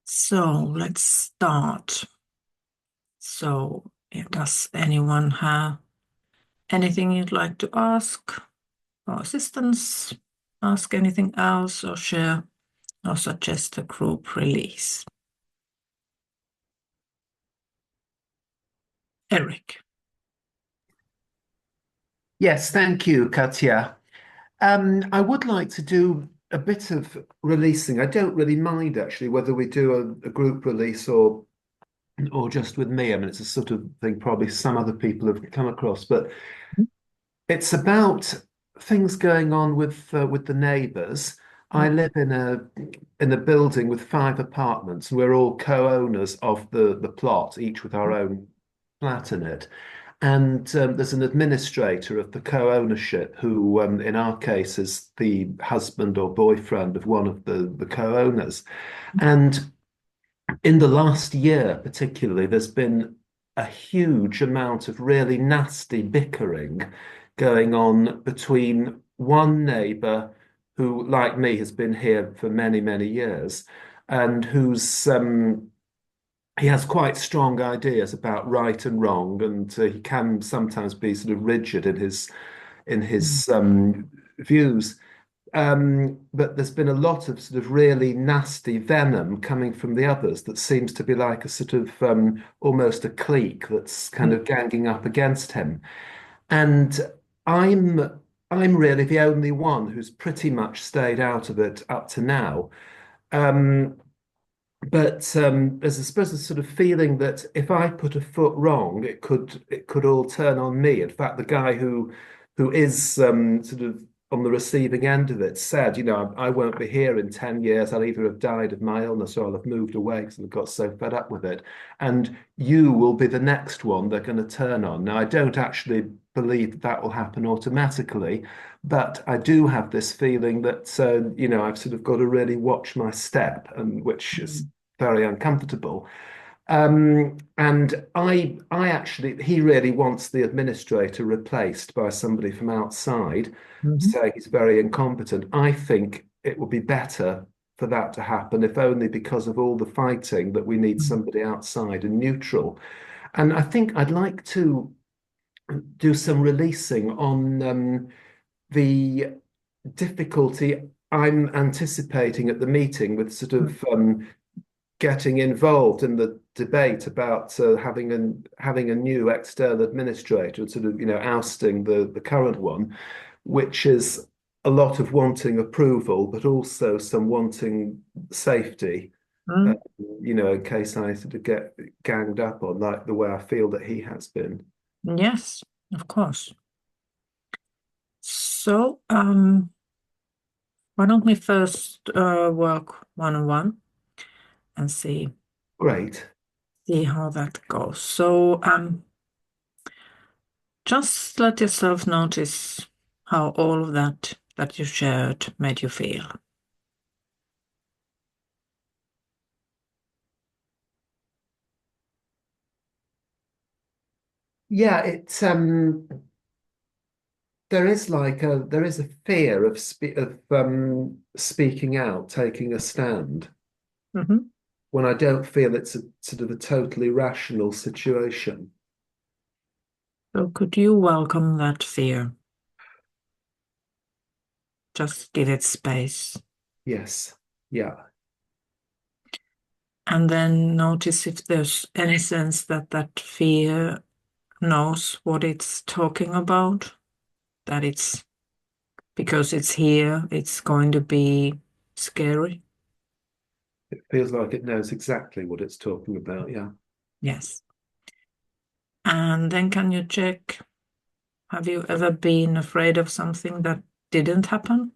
So let's start. Does anyone have anything you'd like to ask or assistance? Ask anything else or share or suggest a group release? Eric. Yes, thank you, Katja. I would like to do a bit of releasing. I don't really mind actually whether we do a group release or just with me. I mean, it's a sort of thing probably some other people have come across, but it's about things going on with the neighbours. I live in a building with five apartments, and we're all co-owners of the plot, each with our own flat in it. And there's an administrator of the co-ownership who, in our case, is the husband or boyfriend of one of the co-owners. And in the last year, particularly, there's been a huge amount of really nasty bickering going on between one neighbour who, like me, has been here for many, many years and who's he has quite strong ideas about right and wrong, and he can sometimes be sort of rigid in his views. But there's been a lot of sort of really nasty venom coming from the others that seems to be like a sort of almost a clique that's kind of ganging up against him. And I'm I'm really the only one who's pretty much stayed out of it up to now. Um, but there's, I suppose, a sort of feeling that if I put a foot wrong, it could all turn on me. In fact, the guy who is sort of on the receiving end of it said, I won't be here in 10 years. I'll either have died of my illness or I'll have moved away because I've got so fed up with it. And you will be the next one they're going to turn on. Now, I don't actually believe that that will happen automatically, but I do have this feeling that I've sort of got to really watch my step, and which is very uncomfortable. And I actually, he really wants the administrator replaced by somebody from outside, Mhm. saying he's very incompetent. I think it would be better for that to happen, if only because of all the fighting that we need somebody outside and neutral. And I think I'd like to do some releasing on the difficulty I'm anticipating at the meeting with sort of getting involved in the debate about having a new external administrator, sort of ousting the current one, which is a lot of wanting approval, but also some wanting safety. Uh, Mm. in case I sort of get ganged up on, like the way I feel that he has been. Yes, of course. So, why don't we first work one on one and Great. see how that goes. So, just let yourself notice how all of that you shared made you feel. Yeah, it's there is a fear of speaking out, taking a stand Mhm. when I don't feel it's a sort of a totally rational situation. So, could you welcome that fear? Just give it space. Yes. Yeah. And then notice if there's any sense that that fear knows what it's talking about, that it's because it's here, it's going to be scary. It feels like it knows exactly what it's talking about. Yeah. Yes. And then can you check, have you ever been afraid of something that didn't happen?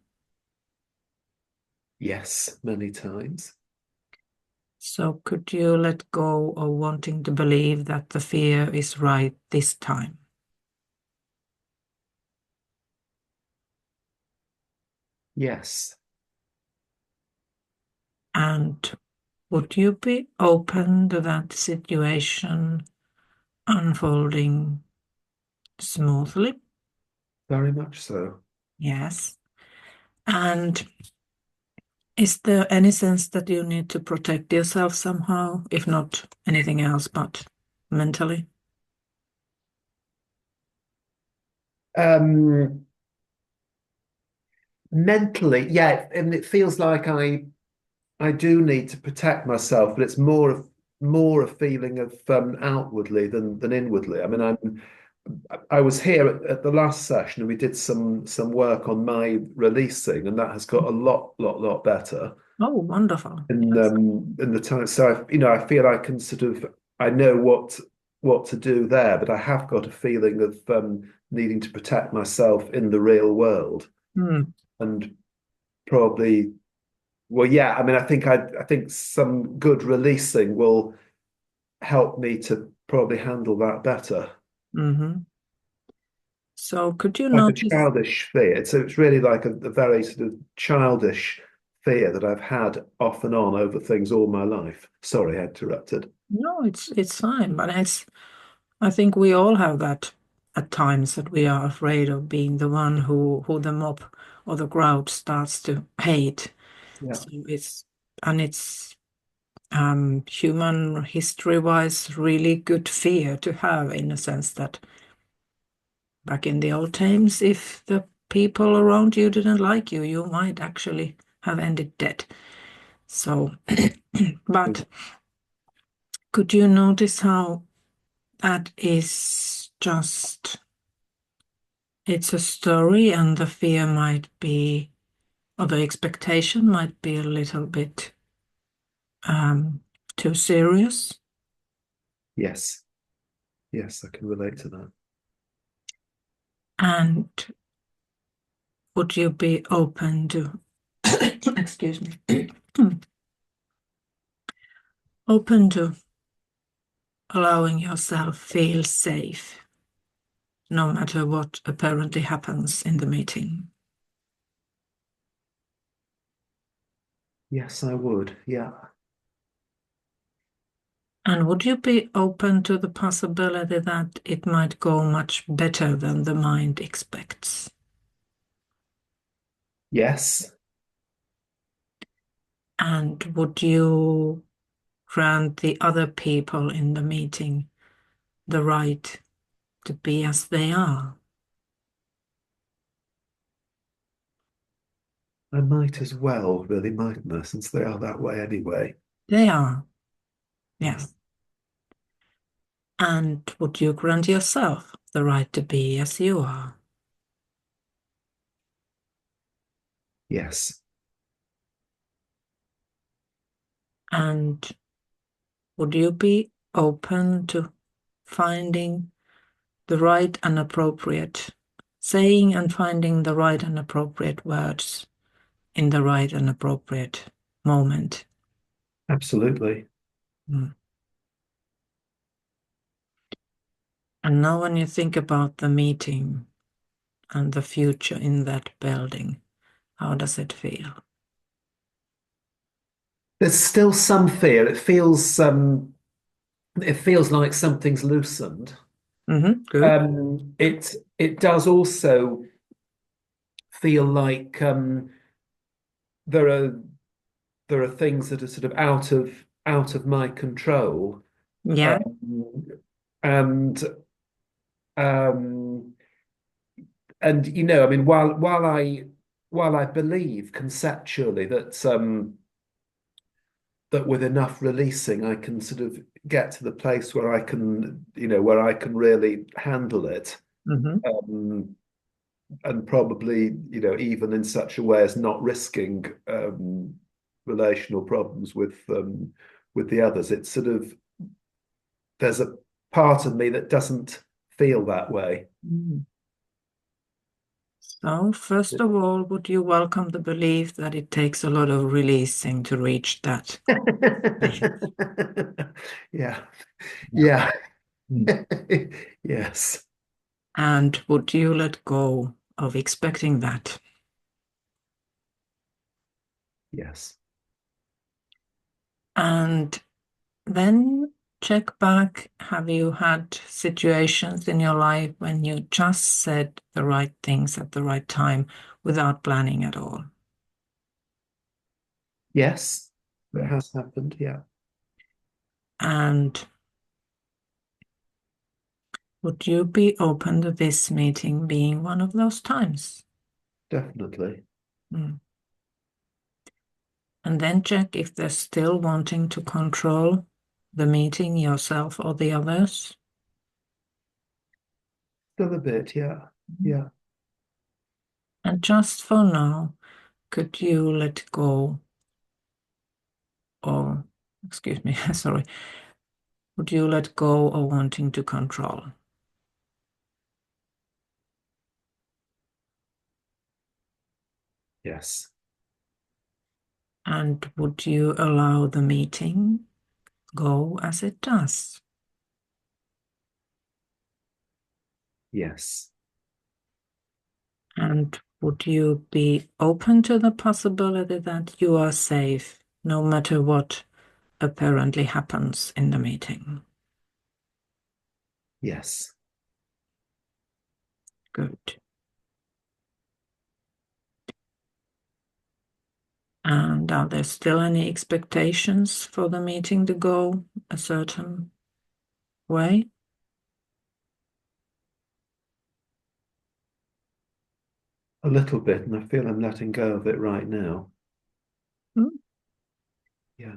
Yes, many times. So could you let go of wanting to believe that the fear is right this time? Yes. And would you be open to that situation unfolding smoothly? Very much so. Yes. And Is there any sense that you need to protect yourself somehow, if not anything else, but mentally? Um, Mentally, yeah, and it feels like I do need to protect myself, but it's more a feeling of outwardly than inwardly. I mean, I was here at the last session and we did some work on my releasing, and that has got a lot better Oh, wonderful. Yes. in the time. So I feel I can sort of I know what to do there, but I have got a feeling of needing to protect myself in the real world Hmm. and probably well, yeah, I mean, I think some good releasing will help me to probably handle that better. Mm-hmm. So could you Like a notice? childish fear. So it's really like a very sort of childish fear that I've had off and on over things all my life. Sorry, I interrupted. No, it's fine, but I think we all have that at times that we are afraid of being the one who the mob or the crowd starts to hate. Yeah, So it's human history wise really good fear to have in a sense that back in the old times, if the people around you didn't like you, you might actually have ended dead. So, but could you notice how that is just, it's a story and the fear might be, or the expectation might be a little bit um, too serious? yes, yes, I can relate to that. And would you be open to, excuse me, open to allowing yourself feel safe no matter what apparently happens in the meeting? Yes, I would. Yeah. And would you be open to the possibility that it might go much better than the mind expects? Yes, And would you grant the other people in the meeting the right to be as they are? I might as well, really, mightn't I, since they are that way anyway. They are, Yeah. yes. And would you grant yourself the right to be as you are? Yes. And would you be open to finding the right and appropriate, saying and finding the right and appropriate words in the right and appropriate moment? Absolutely. Mm. And now, when you think about the meeting and the future in that building, how does it feel? There's still some fear. It feels like something's loosened. Good. It does also feel like there are there are things that are sort of out of my control. Yeah. Um, and um, I mean, while I believe conceptually that with enough releasing, I can sort of get to the place where I can, where I can really handle it. Hmm. Um, and probably, even in such a way as not risking relational problems with the others. It's sort of there's a part of me that doesn't feel that way. So, first of all, would you welcome the belief that it takes a lot of releasing to reach that place? Yeah, Yeah. yeah, Mm. yes, And would you let go of expecting that? yes. And then check back. Have you had situations in your life when you just said the right things at the right time without planning at all? Yes, it Mm. has happened. Yeah, And would you be open to this meeting being one of those times? definitely. Mm. And then check if they're still wanting to control the meeting, yourself or the others. Still a bit. Yeah, yeah. And just for now, could you let go or, excuse me, sorry, would you let go of wanting to control? Yes, And would you allow the meeting go as it does? yes, And would you be open to the possibility that you are safe no matter what apparently happens in the meeting? yes. Good. And are there still any expectations for the meeting to go a certain way? A little bit, and I feel I'm letting go of it right now. Hmm? Yeah.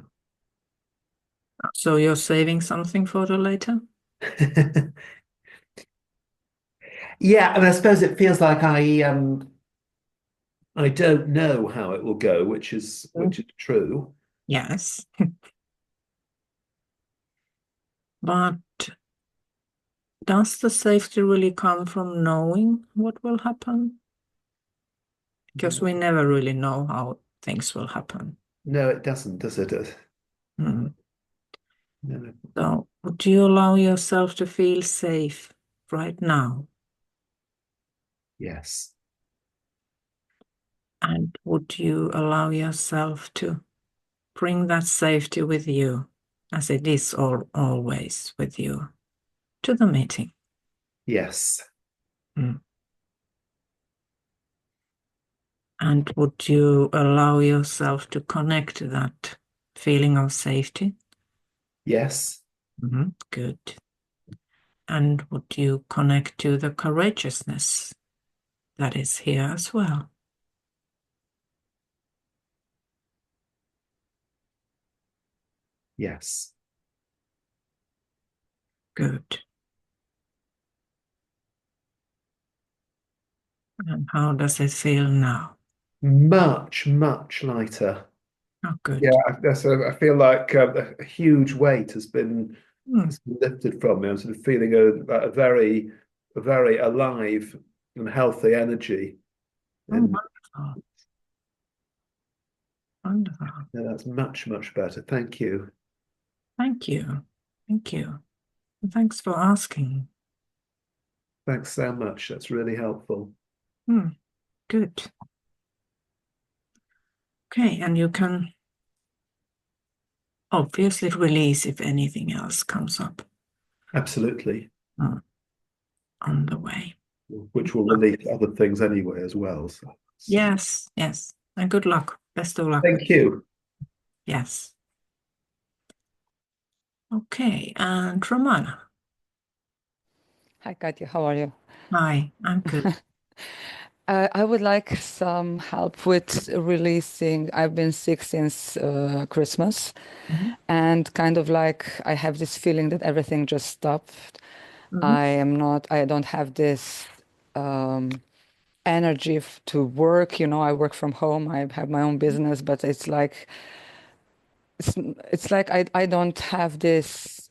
So you're saving something for the later? Yeah, and I suppose it feels like I don't know how it will go, which Mm. is true. Yes. But does the safety really come from knowing what will happen? Because No, we never really know how things will happen. no, it doesn't, does it? Mm. No, no. So, would you allow yourself to feel safe right now? Yes, And would you allow yourself to bring that safety with you, as it is always with you, to the meeting? yes, Mm. And would you allow yourself to connect to that feeling of safety? yes, Good. And would you connect to the courageousness that is here as well? yes. Good. And how does it feel now? Much, much lighter. Oh, Yeah, good. I feel like a huge weight Mm. has been lifted from me. I'm sort of feeling a very alive and healthy energy. Oh, And wonderful. Wonderful. yeah, that's much, much better. Thank you. Thank you. Thank you. And thanks for asking. Thanks so much. That's really helpful. Good. Okay, and you can obviously release if anything else comes up Absolutely. uh, on the way. Which will release other things anyway as well. So. Yes, yes. And good luck. Best of luck. Thank you. Yes. Okay, and Romana. Hi, Katja, how are you? Hi, I'm good. I would like some help with releasing. I've been sick since Christmas, Mhm, and kind of like I have this feeling that everything just stopped. mhm, I don't have this um, energy to work. You know, I work from home, I have my own business, but it's like I don't have this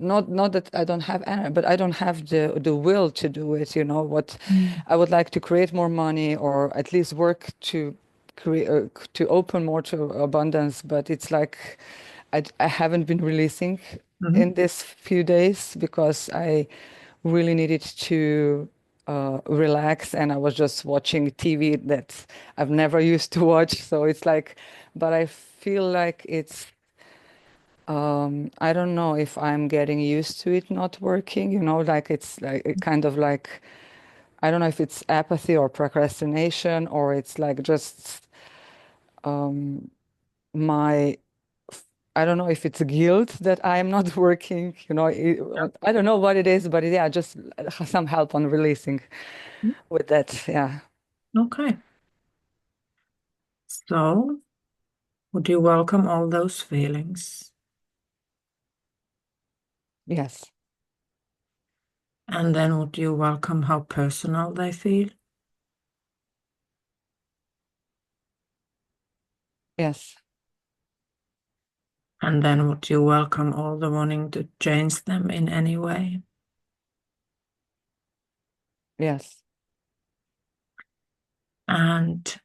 not that I don't have energy, but I don't have the will to do it, you know. What mm, I would like to create more money, or at least work to create to open more to abundance, but it's like I haven't been releasing mhm, in this few days because I really needed to relax, and I was just watching TV that I've never used to watch. So it's like, but I feel like it's I don't know if I'm getting used to it not working, you know, like it's like it kind of like I don't know if it's apathy or procrastination, or it's like just my, I don't know if it's guilt that I am not working, I don't know what it is, but yeah, just some help on releasing with that. Yeah. Okay. So, would you welcome all those feelings? Yes. And then would you welcome how personal they feel? Yes. And then would you welcome all the wanting to change them in any way? Yes. And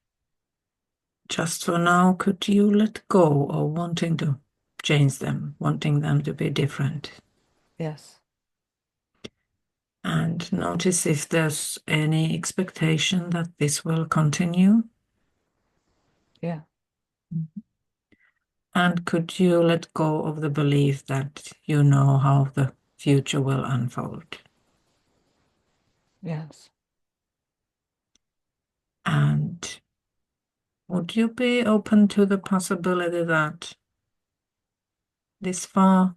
just for now, could you let go of wanting to change them, wanting them to be different? Yes. And notice if there's any expectation that this will continue. Yeah. And could you let go of the belief that you know how the future will unfold? Yes. And would you be open to the possibility that this far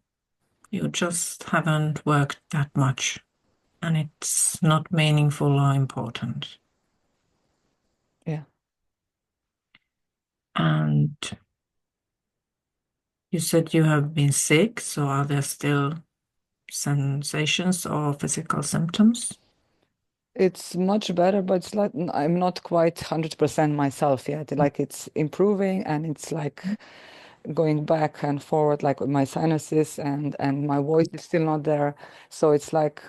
you just haven't worked that much and it's not meaningful or important? Yeah. And you said you have been sick, so are there still sensations or physical symptoms? It's much better, but it's like I'm not quite 100% myself yet. Like it's improving and it's like going back and forward, like with my sinuses and my voice is still not there. So it's like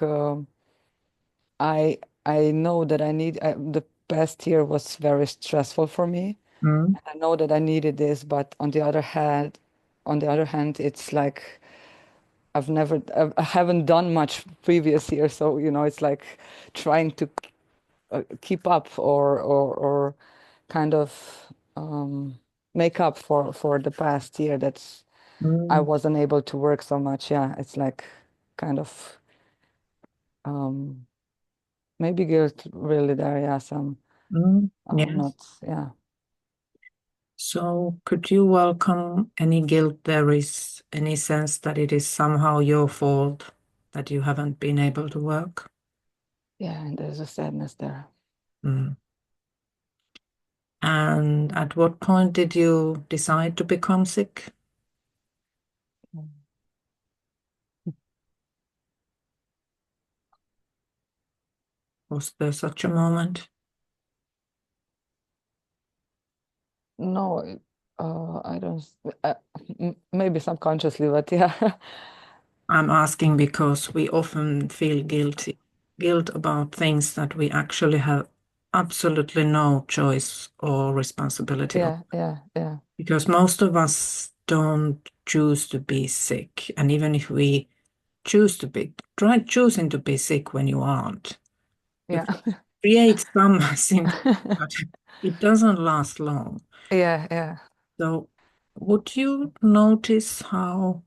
I know that the past year was very stressful for me. Mm, I know that I needed this, but on the other hand, it's like I haven't done much previous year, so it's like trying to keep up or kind of make up for the past year that's I mm, wasn't able to work so much. Yeah, it's like kind of um, maybe guilt really there. Yeah, some yes. not. Yeah, So, could you welcome any guilt there is, any sense that it is somehow your fault that you haven't been able to work? yeah, and there's a sadness there. Mm. And at what point did you decide to become sick? Was there such a moment? No, I don't. Maybe subconsciously, but yeah, I'm asking because we often feel guilt about things that we actually have absolutely no choice or responsibility of. yeah, yeah, yeah, Because most of us don't choose to be sick. And even if we try choosing to be sick when you aren't. You yeah, create some symptoms, but it doesn't last long. yeah, yeah, So, would you notice how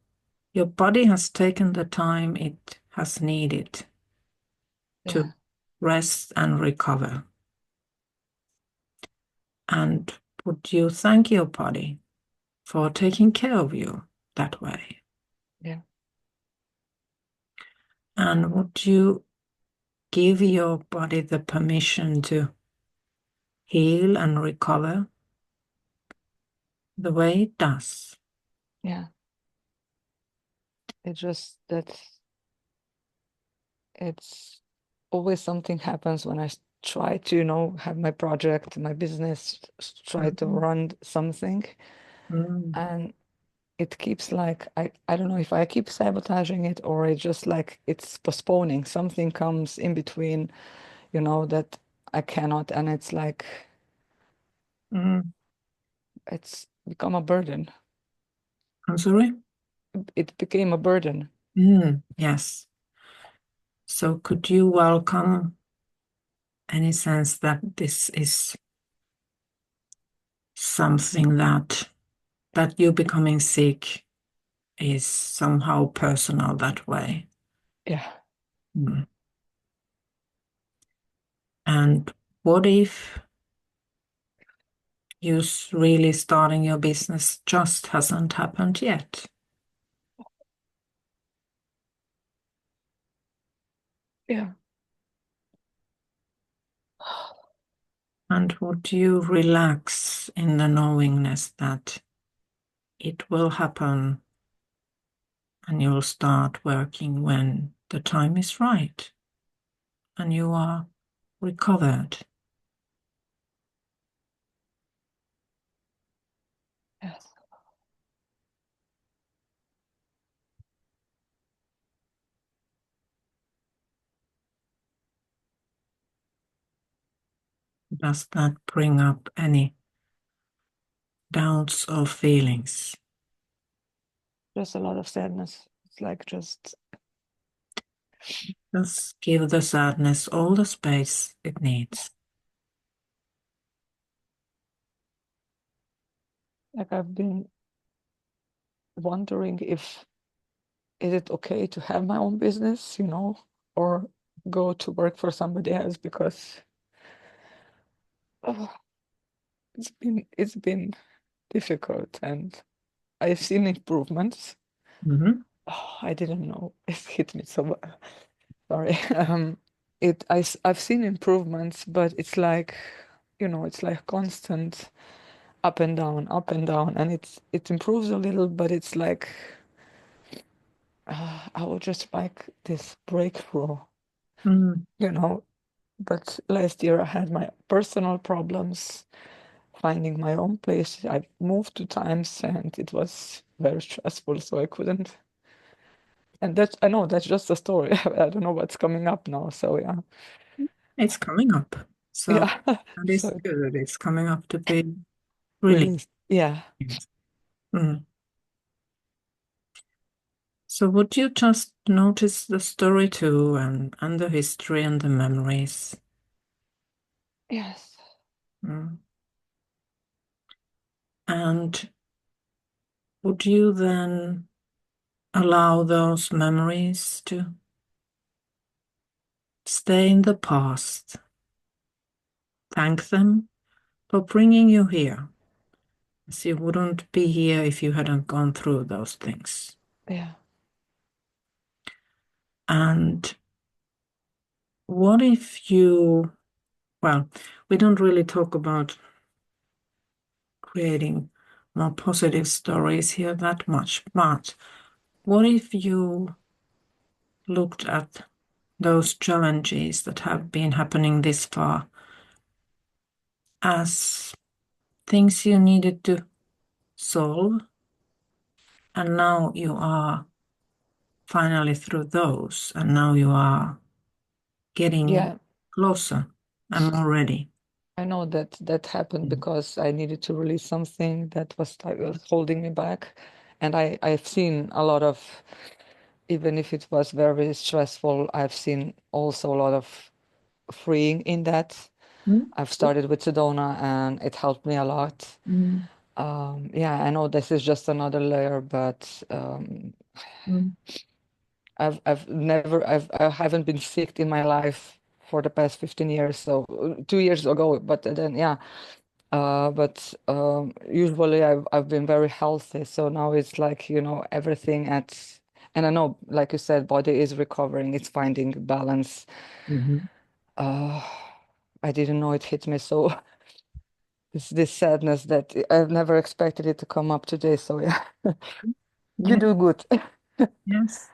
your body has taken the time it has needed to yeah, rest and recover? And would you thank your body for taking care of you that way? yeah, And would you give your body the permission to heal and recover the way it does? yeah. It's just that it's always something happens when I try to, have my project, my business, try to Mhm. run something, Mm, and it keeps like I don't know if I keep sabotaging it or it just like it's postponing. Something comes in between, that I cannot, and it's like mm. it's become a burden. I'm sorry? It became a burden. Yes. So could you welcome any sense that this is something that you becoming sick is somehow personal that way? Yeah, Mm. And what if you really starting your business just hasn't happened yet. Yeah. And would you relax in the knowingness that it will happen and you'll start working when the time is right and you are recovered? Yes. Does that bring up any doubts or feelings? Just a lot of sadness. It's like just Just give the sadness all the space it needs. like I've been wondering if is it okay to have my own business, or go to work for somebody else because oh, it's been difficult and I've seen improvements. Mhm. Oh, I didn't know it hit me so bad. Sorry. I've seen improvements, but it's like, it's like constant up and down, and it improves a little, but it's like I would just like this breakthrough, Mm. you know. But last year I had my personal problems finding my own place. I moved 2 times and it was very stressful, so I couldn't. And I know that's just a story. I don't know what's coming up now. So yeah. It's coming up. So Yeah. that is So good. It's coming up to be really, released. yeah. Mm. So would you just notice the story too and the history and the memories? Yes. Mm. And would you then allow those memories to stay in the past? Thank them for bringing you here, as you wouldn't be here if you hadn't gone through those things. Yeah. And what if well, we don't really talk about creating more positive stories here that much, but what if you looked at those challenges that have been happening this far as things you needed to solve, and now you are finally through those, and now you are getting Yeah. closer and more ready? I know that happened because I needed to release something that was like holding me back. And I've seen a lot of, even if it was very stressful, I've seen also a lot of freeing in that. Mm. I've started with Sedona and it helped me a lot. Mm. Yeah, I know this is just another layer, but Mm. I haven't been sick in my life for the past 15 years, so 2 years ago, but then yeah. But usually I've been very healthy, so now it's like, everything and I know, like you said, body is recovering, it's finding balance. Mhm. Uh, I didn't know it hit me so. It's this sadness that I've never expected it to come up today. So yeah, you Yeah. do good. Yes.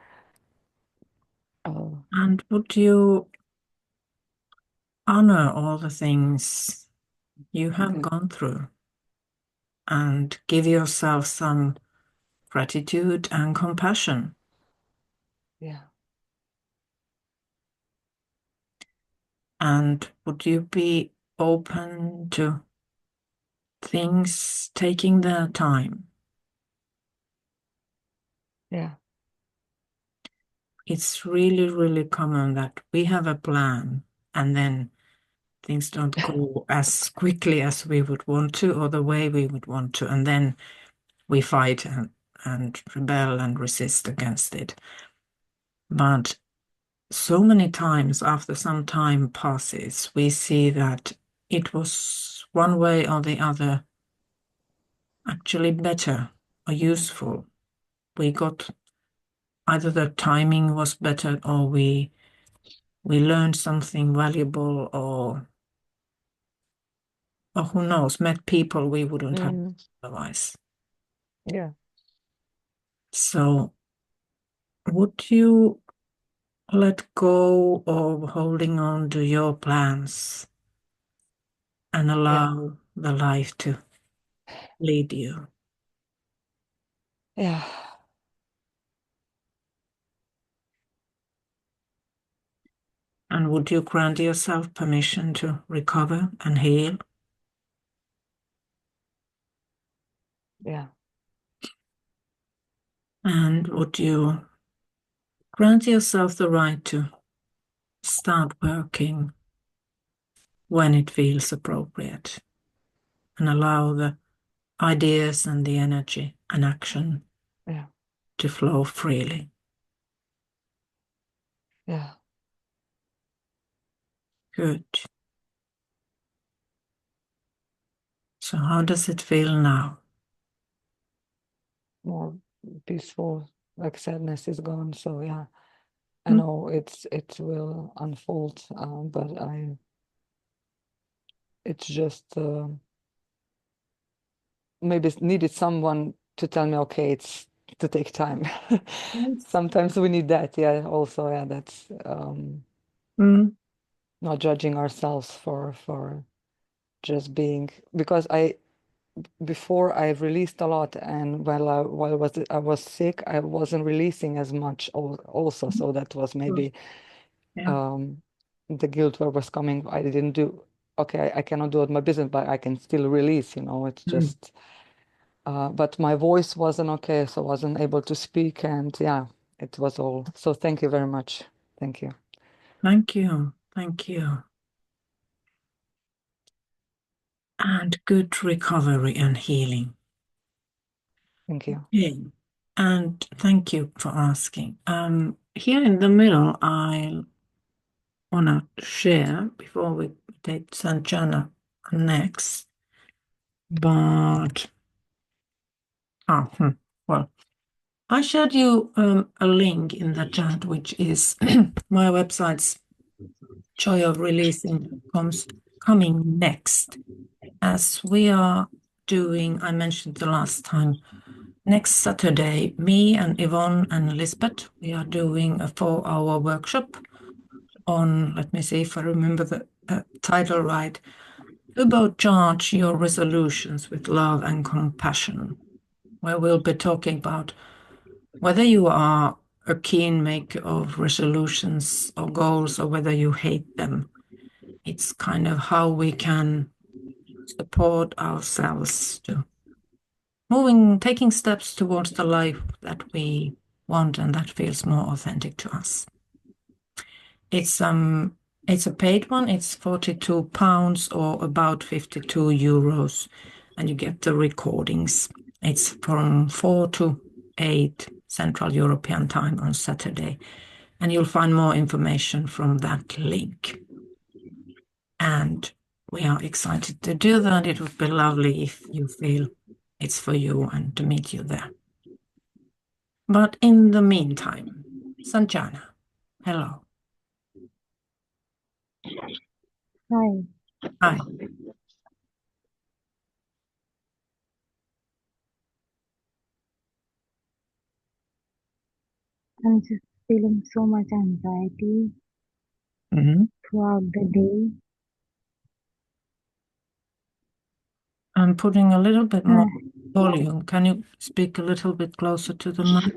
Oh, And would you honor all the things you have gone through and give yourself some gratitude and compassion? yeah, And would you be open to things taking their time? yeah, It's really, really common that we have a plan and then things don't go as quickly as we would want to or the way we would want to. And then we fight and rebel and resist against it. But so many times after some time passes, we see that it was one way or the other actually better or useful. We got either the timing was better or we learned something valuable or who knows, met people we wouldn't have otherwise. Yeah. So would you let go of holding on to your plans and allow the life to lead you? Yeah. And would you grant yourself permission to recover and heal? Yeah. And would you grant yourself the right to start working when it feels appropriate and allow the ideas and the energy and action Yeah. to flow freely? Yeah. Good. So how does it feel now? More peaceful, like sadness is gone. So yeah, I know it will unfold, but it's just maybe needed someone to tell me, okay, it's to take time. Sometimes we need that. Yeah. Also, yeah, that's not judging ourselves for just being, because before I released a lot, and while I was sick, I wasn't releasing as much also. So that was maybe the guilt where was coming. I didn't do, okay, I cannot do it my business, but I can still release, it's just but my voice wasn't okay, so I wasn't able to speak, and yeah, it was all. So thank you very much. Thank you. Thank you. Thank you. And good recovery and healing. Thank you. Yeah. And thank you for asking. Here in the middle, I want to share before we take Sanjana next. But, well, I shared you a link in the chat, which is my website's Joy of Releasing comes coming next. As we are doing, I mentioned the last time, next Saturday, me and Yvonne and Lisbeth, we are doing a 4-hour workshop on, let me see if I remember the title right, about charge your resolutions with love and compassion, where we'll be talking about whether you are a keen maker of resolutions or goals or whether you hate them. It's kind of how we can support ourselves to taking steps towards the life that we want and that feels more authentic to us. It's a paid one. It's £42 or about €52, and you get the recordings. It's from 4 to 8 Central European Time on Saturday, and you'll find more information from that link. And we are excited to do that. It would be lovely if you feel it's for you and to meet you there. But in the meantime, Sanjana, hello. Hi. Hi. I'm just feeling so much anxiety throughout the day. I'm putting a little bit more volume. Can you speak a little bit closer to the mic?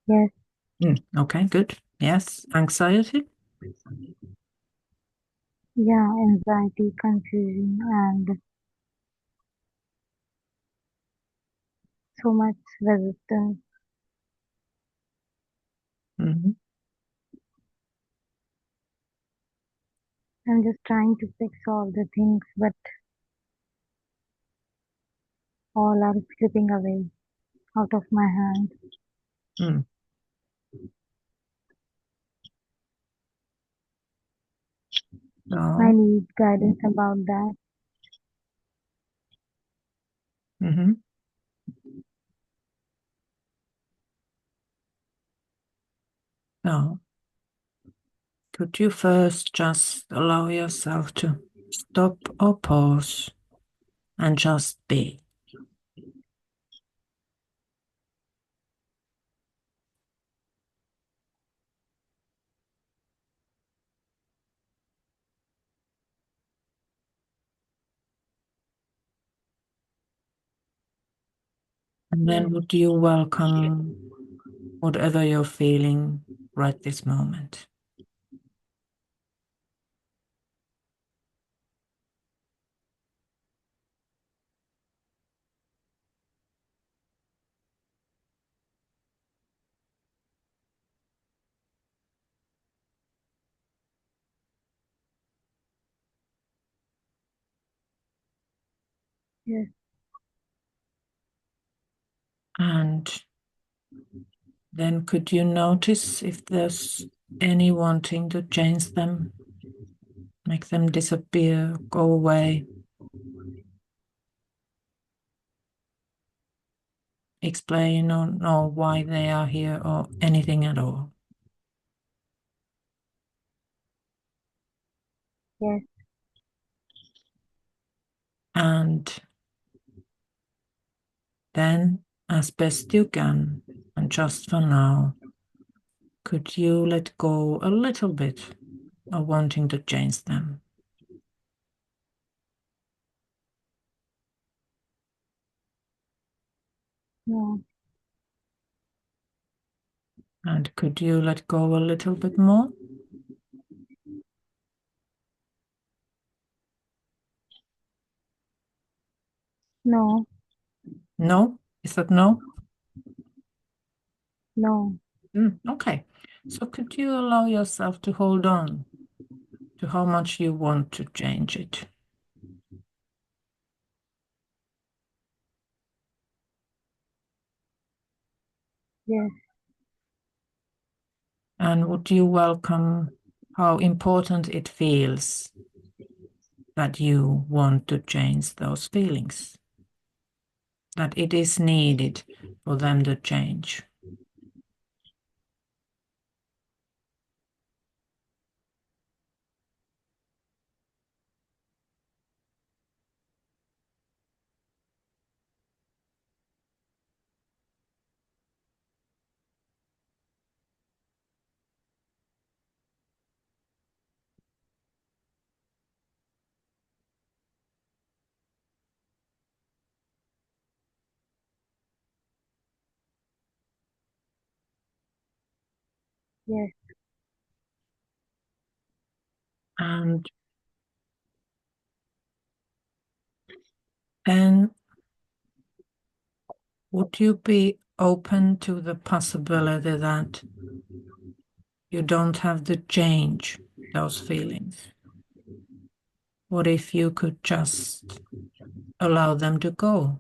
Yes, Okay, good. Yes, anxiety. yeah, anxiety, confusion, and so much resistance. Mhm. I'm just trying to fix all the things, but all are slipping away out of my hands. Mm. I So, need guidance about that. Mm-hmm. Now, could you first just allow yourself to stop or pause and just be? And then would you welcome whatever you're feeling right this moment? Yes. And then could you notice if there's any wanting to change them, make them disappear, go away? Explain or know why they are here or anything at all. Yes. And then, as best you can, and just for now, could you let go a little bit of wanting to change them? No. And could you let go a little bit more? No. No? Is that no? No. Okay. So could you allow yourself to hold on to how much you want to change it? Yes. And would you welcome how important it feels that you want to change those feelings? That it is needed for them to change? Yes. And then would you be open to the possibility that you don't have to change those feelings? What if you could just allow them to go?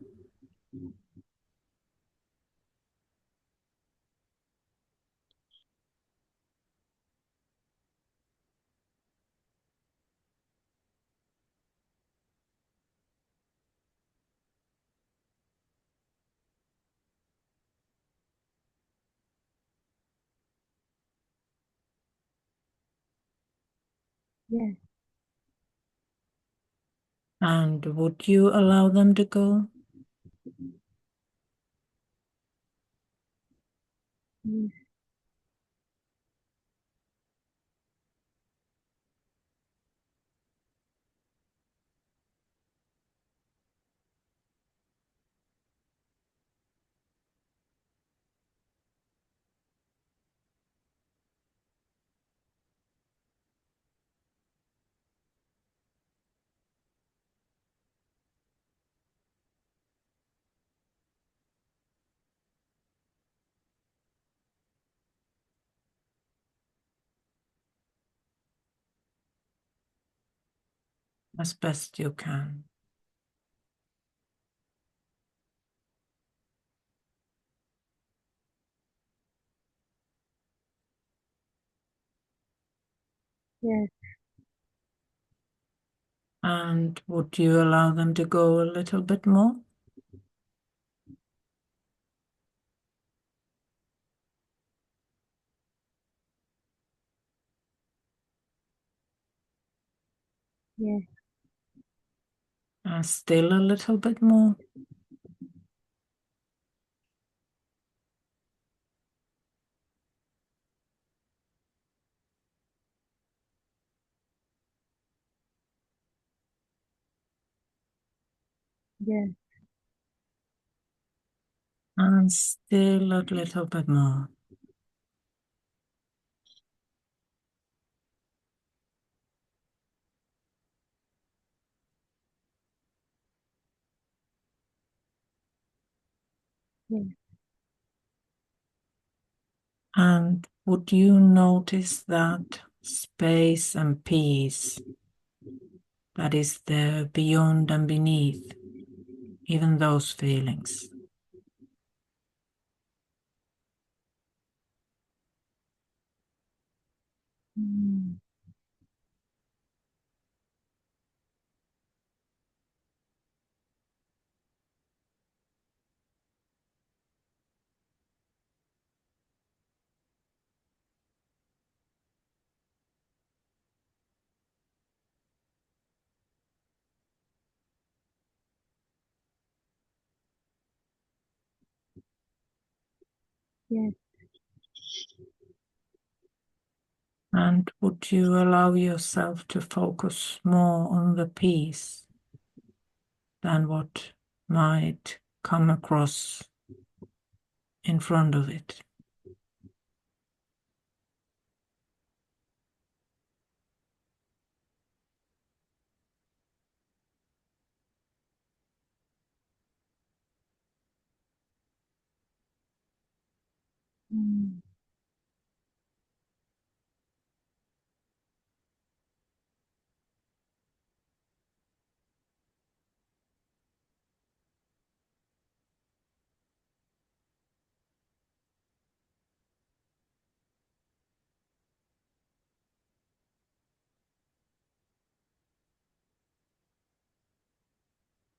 Yes. And would you allow them to go? Yes. As best you can. Yes. And would you allow them to go a little bit more? Yes. And still a little bit more. Yes. And still a little bit more. Yes. And would you notice that space and peace that is there beyond and beneath even those feelings? Mm. Yes. And would you allow yourself to focus more on the peace than what might come across in front of it? Mm.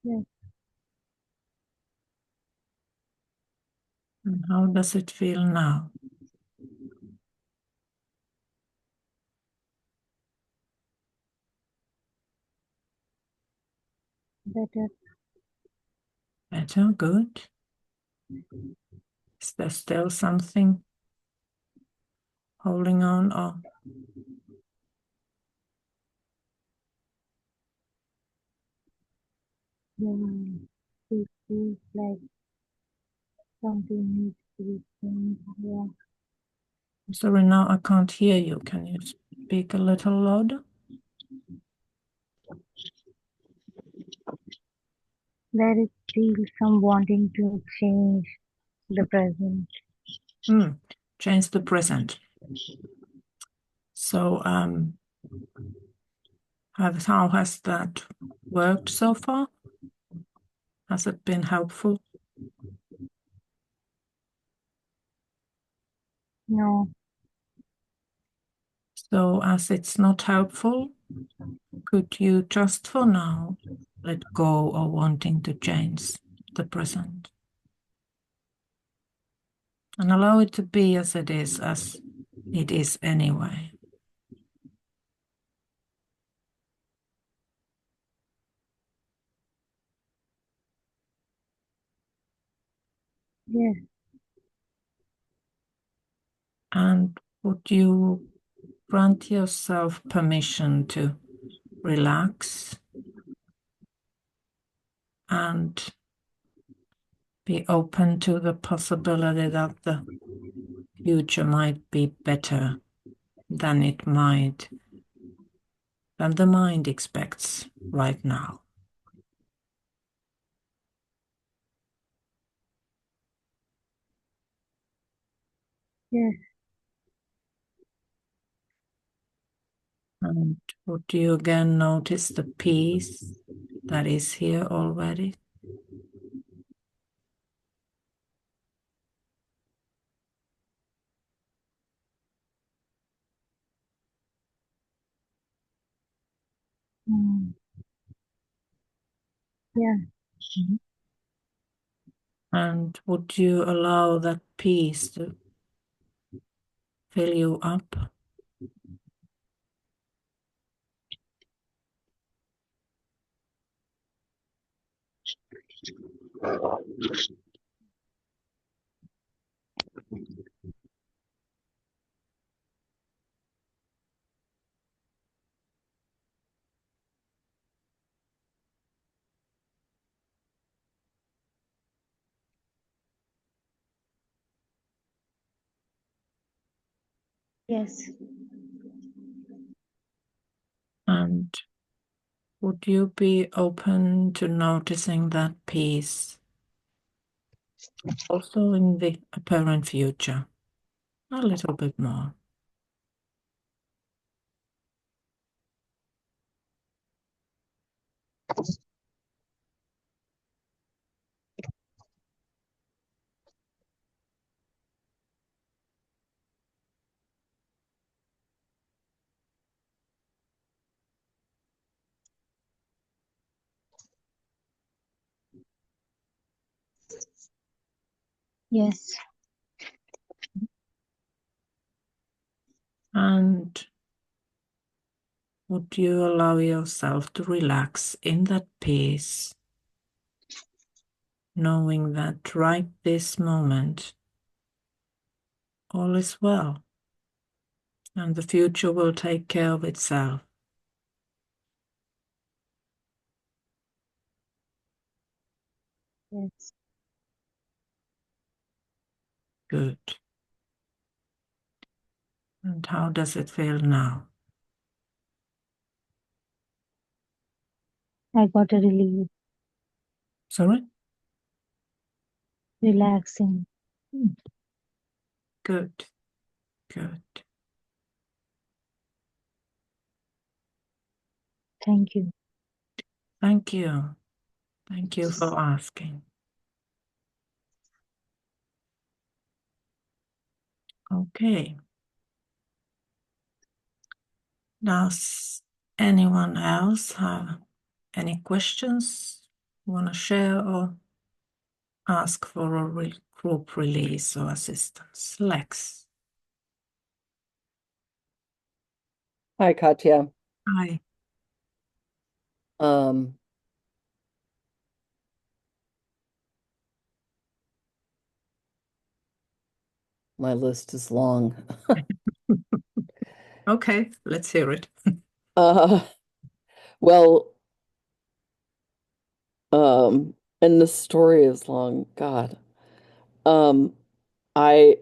Yes. And how does it feel now? Better. Better, good. Is there still something holding on? Or Yeah. It feels like something needs to be changed. Yeah. sorry, now I can't hear you. Can you speak a little louder? There is still some wanting to change the present. Change the present. So, how has that worked so far? Has it been helpful? No. So, as it's not helpful, could you just for now let go of wanting to change the present and allow it to be as it is anyway? Yes. And would you grant yourself permission to relax and be open to the possibility that the future might be better than than the mind expects right now? Yes. And would you again notice the peace that is here already? Mm. Yeah. And would you allow that peace to fill you up? Yes. And would you be open to noticing that peace also in the apparent future a little bit more? Yes. And would you allow yourself to relax in that peace, knowing that right this moment all is well and the future will take care of itself? Yes. Good. And how does it feel now? I got a relief, Sorry? relaxing. Good. Good. Thank you. Thank you. Thank you for asking. Okay. Does anyone else have any questions want to share or ask for a group release or assistance? Lex. Hi, Katja. Hi. Um, my list is long. Okay, let's hear it. Uh, well, and the story is long. God. Um, I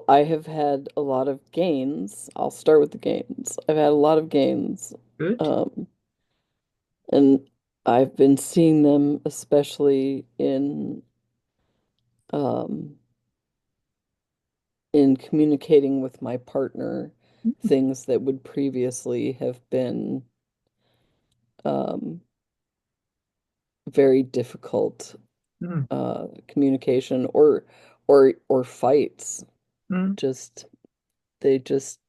have had a lot of gains. I'll start with the gains. I've had a lot of gains. Good. Um, and I've been seeing them especially um in communicating with my partner, things that would previously have been um very difficult Mm, communication or fights. mm, Just they just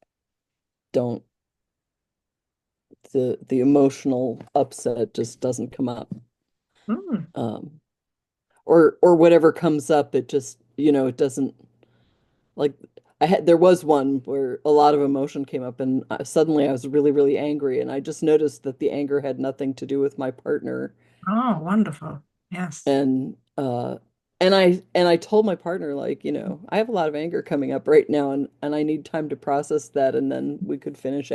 don't the emotional upset just doesn't come up. mm. Um, or whatever comes up, it just, it doesn't like there was one where a lot of emotion came up and suddenly I was really, really angry and I just noticed that the anger had nothing to do with my partner Oh, wonderful. Yes. and I told my partner like, I have a lot of anger coming up right now and I need time to process that and then we could finish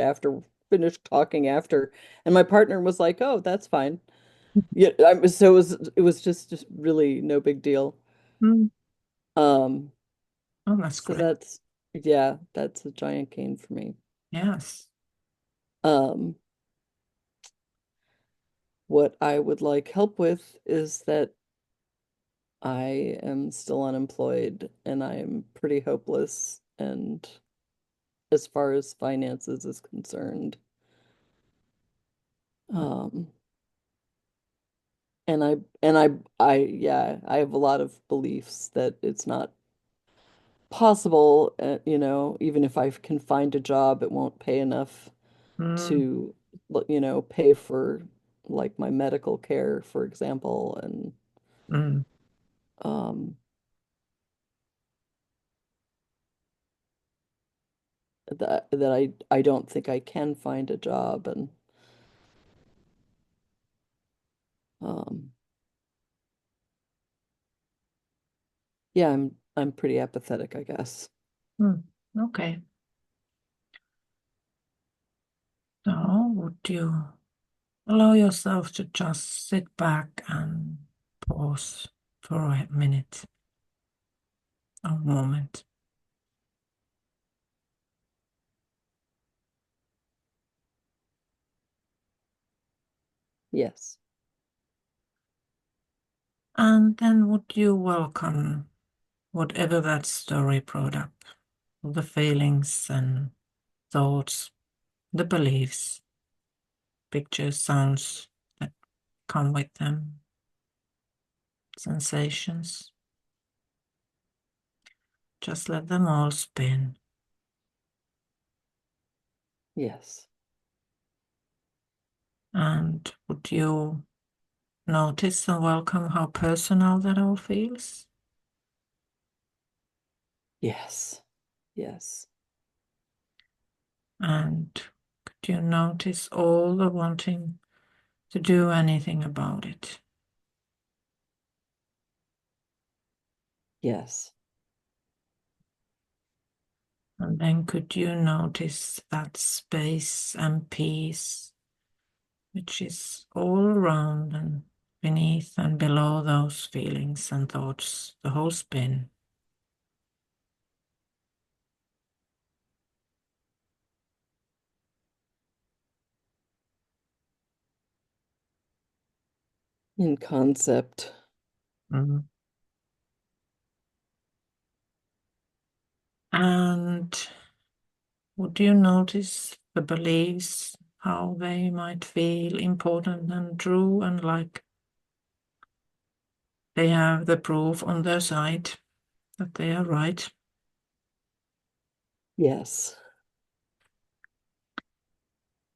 talking after. And my partner was like, "Oh, that's fine." Yeah, so it was just really no big deal. Mm. Um, Oh, that's so great. that's a giant gain for me. Yes. Um, what I would like help with is that I am still unemployed and I am pretty hopeless and as far as finances is concerned. Um, and I have a lot of beliefs that it's not possible, even if I can find a job, it won't pay enough Mm, to, pay for like my medical care, for example, and mm, um, that I don't think I can find a job, and um, Yeah, I'm pretty apathetic, I guess. Okay. So would you allow yourself to just sit back and pause for a minute, a moment? Yes. And then would you welcome whatever that story brought up, the feelings and thoughts, the beliefs, pictures, sounds that come with them, sensations. Just let them all spin. Yes. And would you notice and welcome how personal that all feels? Yes. Yes. And could you notice all the wanting to do anything about it? Yes. And then could you notice that space and peace, which is all around and beneath and below those feelings and thoughts, the whole spin? In concept. Mhm. And would you notice the beliefs, how they might feel important and true, and like they have the proof on their side that they are right? Yes.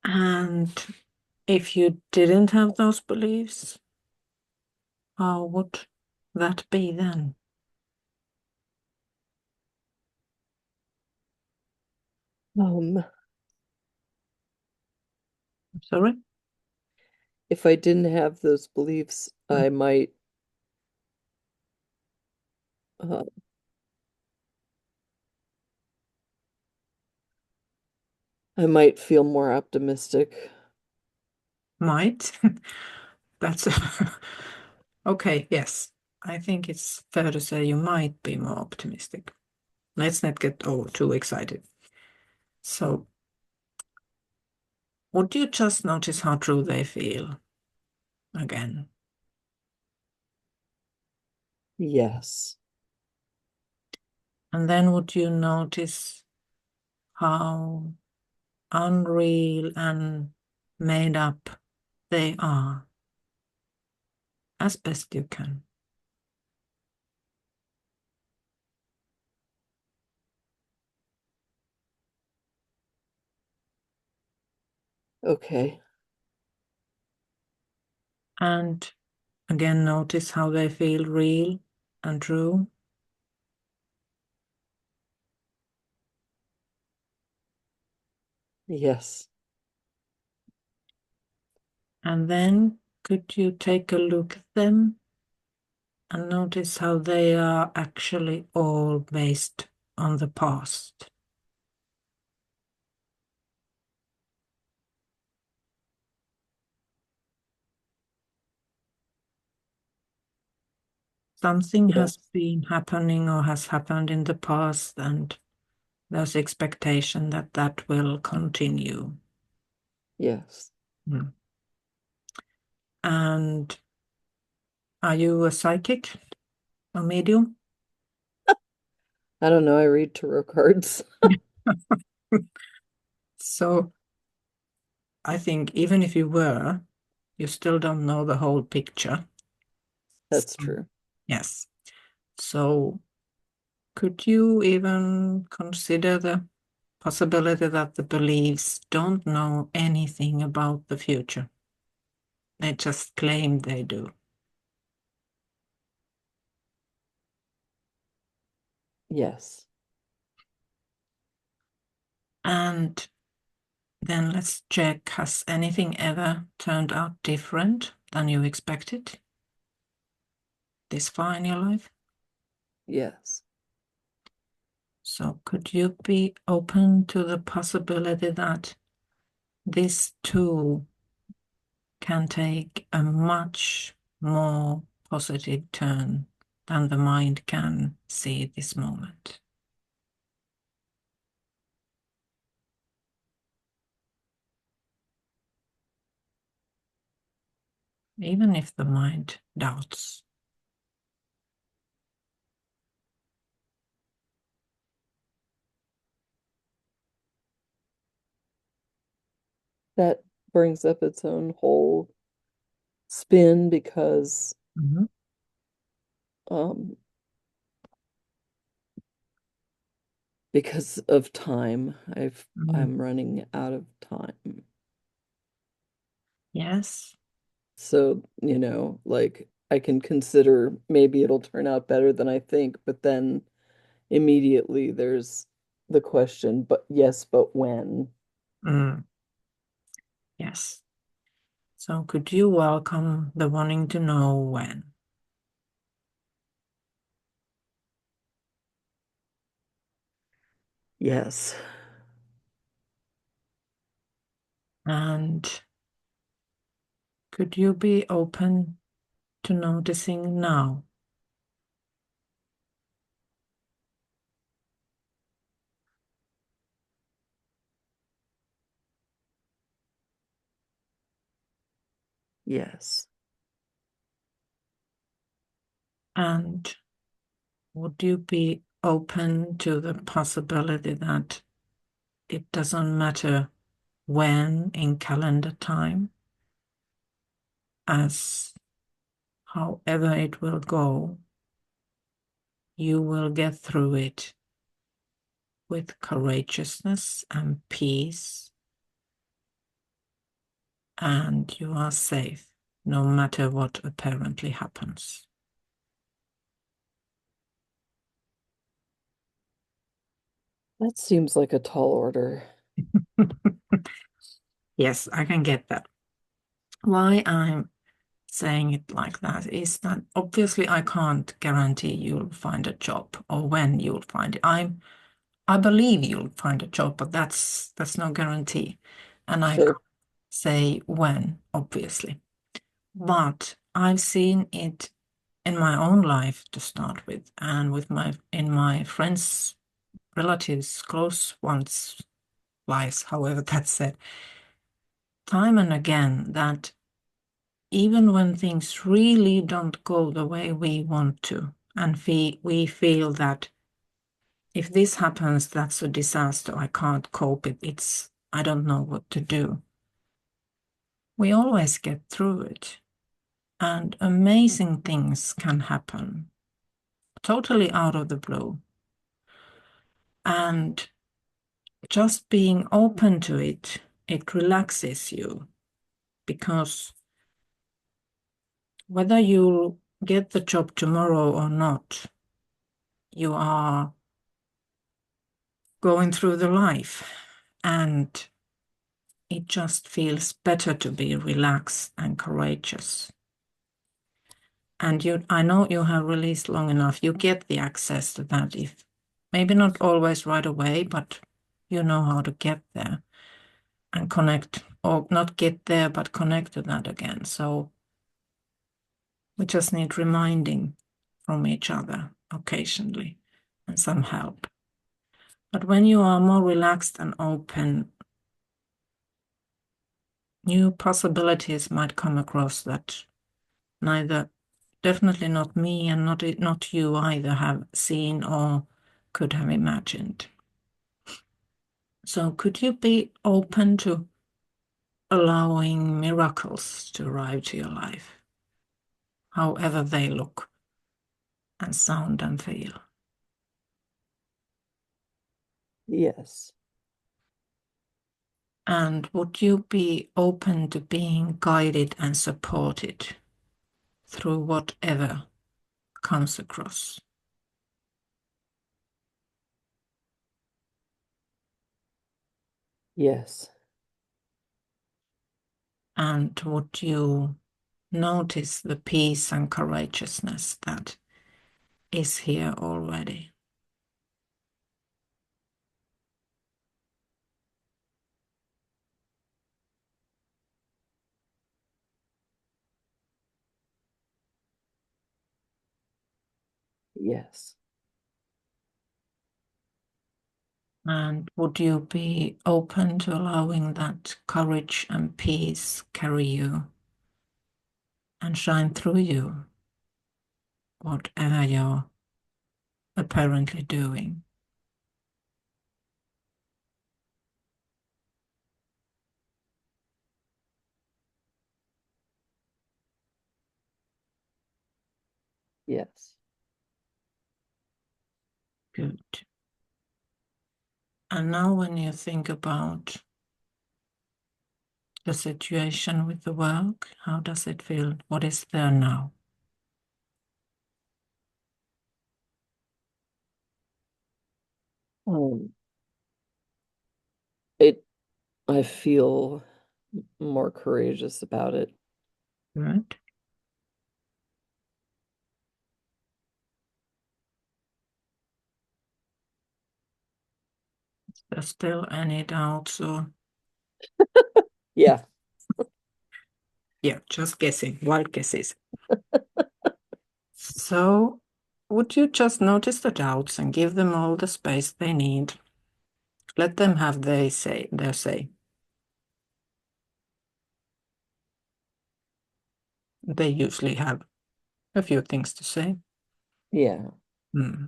And if you didn't have those beliefs, how would that be then? Sorry? If I didn't have those beliefs, I might feel more optimistic. Might. That's okay, yes. I think it's fair to say you might be more optimistic. Let's not get too excited. So, would you just notice how true they feel again? Yes. And then would you notice how unreal and made up they are as best you can? Okay. And again, notice how they feel real and true. Yes. And then could you take a look at them and notice how they are actually all based on the past? Something has Yes. been happening or has happened in the past, and there's expectation that that will continue. Yes. Mm. And are you a psychic, a medium? I don't know. I read tarot cards. So I think even if you were, you still don't know the whole picture. That's So, true. yes. So could you even consider the possibility that the beliefs don't know anything about the future? They just claim they do. Yes. And then let's check, has anything ever turned out different than you expected this far in your life? Yes. So could you be open to the possibility that this too can take a much more positive turn than the mind can see at this moment? Even if the mind doubts. That brings up its own whole spin because Mhm. because of time. Mm. I'm running out of time. Yes. So, you know, like I can consider maybe it'll turn out better than I think, but then immediately there's the question, but yes, but when? Mm. Yes. So could you welcome the wanting to know when? Yes. And could you be open to noticing now? Yes. And would you be open to the possibility that it doesn't matter when in calendar time, as however it will go, you will get through it with courageousness and peace, and you are safe no matter what apparently happens. That seems like a tall order. Yes, I can get that. Why I'm saying it like that is that obviously I can't guarantee you'll find a job or when you'll find it. I believe you'll find a job, but that's no guarantee. And I Sure. can't say when, obviously. But I've seen it in my own life to start with, and with my friends, relatives, close ones' lives, however that's said, time and again that even when things really don't go the way we want to, and we feel that if this happens, that's a disaster, I can't cope it's I don't know what to do. We always get through it, and amazing things can happen totally out of the blue. And just being open to it, it relaxes you, because whether you'll get the job tomorrow or not, you are going through the life, and it just feels better to be relaxed and courageous. And I know you have released long enough, you get the access to that, if maybe not always right away, but you know how to get there and connect, or not get there, but connect to that again. So we just need reminding from each other occasionally and some help. But when you are more relaxed and open, new possibilities might come across that definitely not me and not you either have seen or could have imagined. So could you be open to allowing miracles to arrive to your life, however they look and sound and feel? Yes. And would you be open to being guided and supported through whatever comes across? Yes. And would you notice the peace and courageousness that is here already. Yes. And would you be open to allowing that courage and peace carry you and shine through you, whatever you're apparently doing? Yes. Good. And now when you think about the situation with the work, how does it feel? What is there now? Um, it, I feel more courageous about it. Good. Is there still any doubts or? Yeah. Yeah, just guessing, wild guesses. So, would you just notice the doubts and give them all the space they need? Let them have their say. They usually have a few things to say. Yeah. Hmm.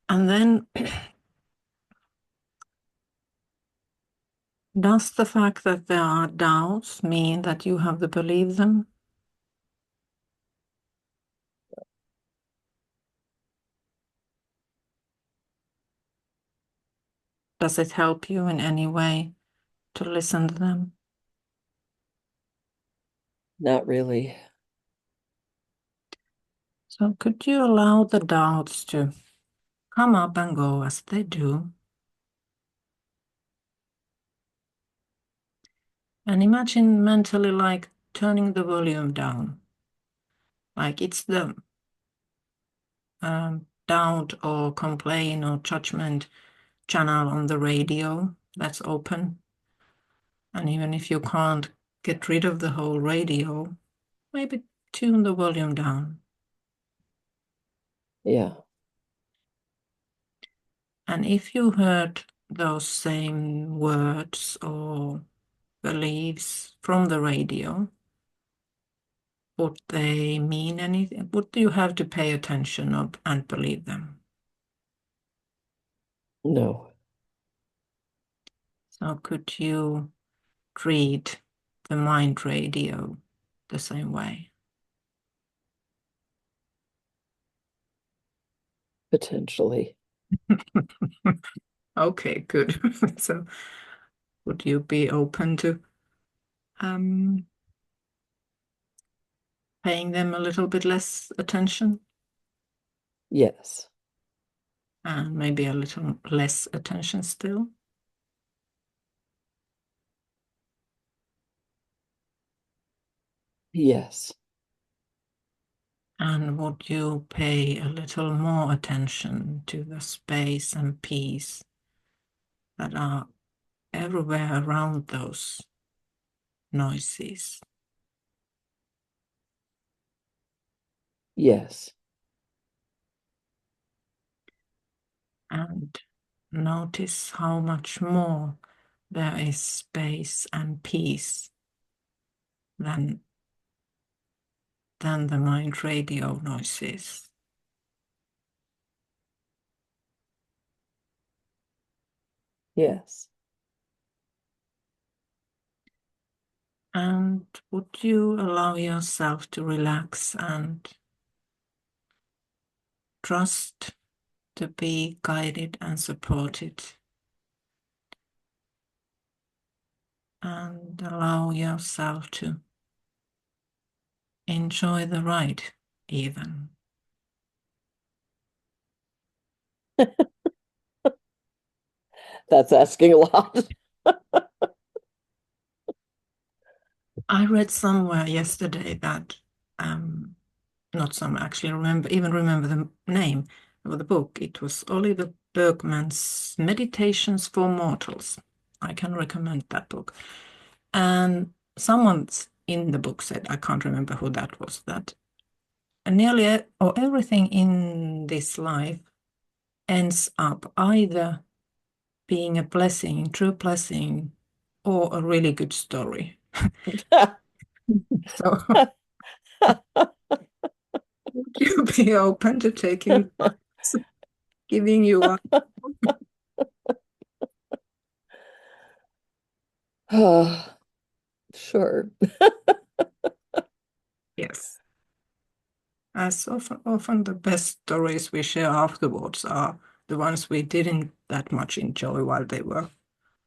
And then, does the fact that there are doubts mean that you have to believe them? Does it help you in any way to listen to them? Not really. So could you allow the doubts to come up and go as they do? And imagine mentally like turning the volume down. Like it's the doubt or complaint or judgment channel on the radio that's open. And even if you can't get rid of the whole radio, maybe tune the volume down. Yeah. And if you heard those same words or beliefs from the radio, would they mean anything? Would you have to pay attention and believe them? No. So could you treat the mind radio the same way? Potentially. Okay, good. So would you be open to paying them a little bit less attention Yes. and maybe a little less attention still? Yes. And would you pay a little more attention to the space and peace that are everywhere around those noises? Yes. And notice how much more there is space and peace than the mind radio noises. Yes. And would you allow yourself to relax and trust to be guided and supported? And allow yourself to enjoy the ride, even. That's asking a lot. I read somewhere yesterday that not some actually remember the name of the book. It was Oliver Berkman's Meditations for Mortals. I can recommend that book. And someone in the book said, I can't remember who that was, that nearly or everything in this life ends up either being a blessing, true blessing, or a really good story. So would you be open to giving you a Sure. yes? As often the best stories we share afterwards are the ones we didn't that much enjoy while they were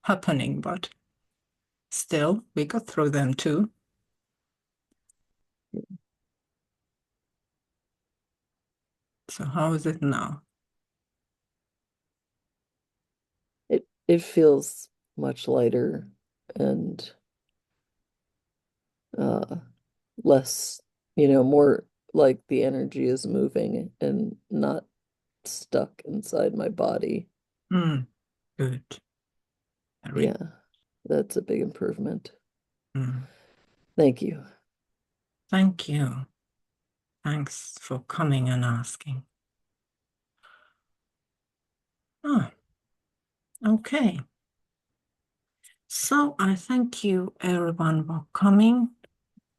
happening, but still we got through them too. So how is it now? It feels much lighter and less, more like the energy is moving and not stuck inside my body. Good. Very Yeah, that's a big improvement. Mm. Thank you. Thank you. Thanks for coming and asking. Oh, okay. So I thank you everyone for coming.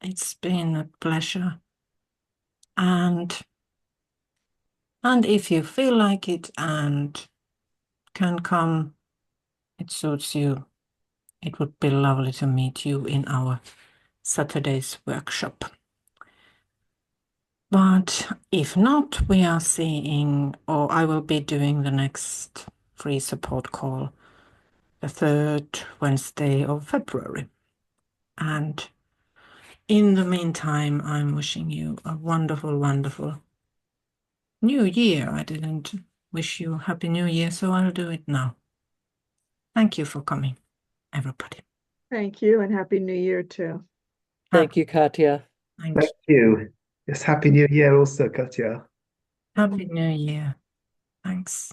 It's been a pleasure. And if you feel like it and can come, it suits you, it would be lovely to meet you in our Saturday's workshop. But if not, we are seeing, or I will be doing the next free support call the 3rd Wednesday of February. And in the meantime, I'm wishing you a wonderful, wonderful New Year. I didn't wish you a Happy New Year, so I'll do it now. Thank you for coming, everybody. Thank you, and Happy New Year too. Thank you, Katja. Thank Thank you. Yes, Happy New Year also, Katja. Happy New Year. Thanks.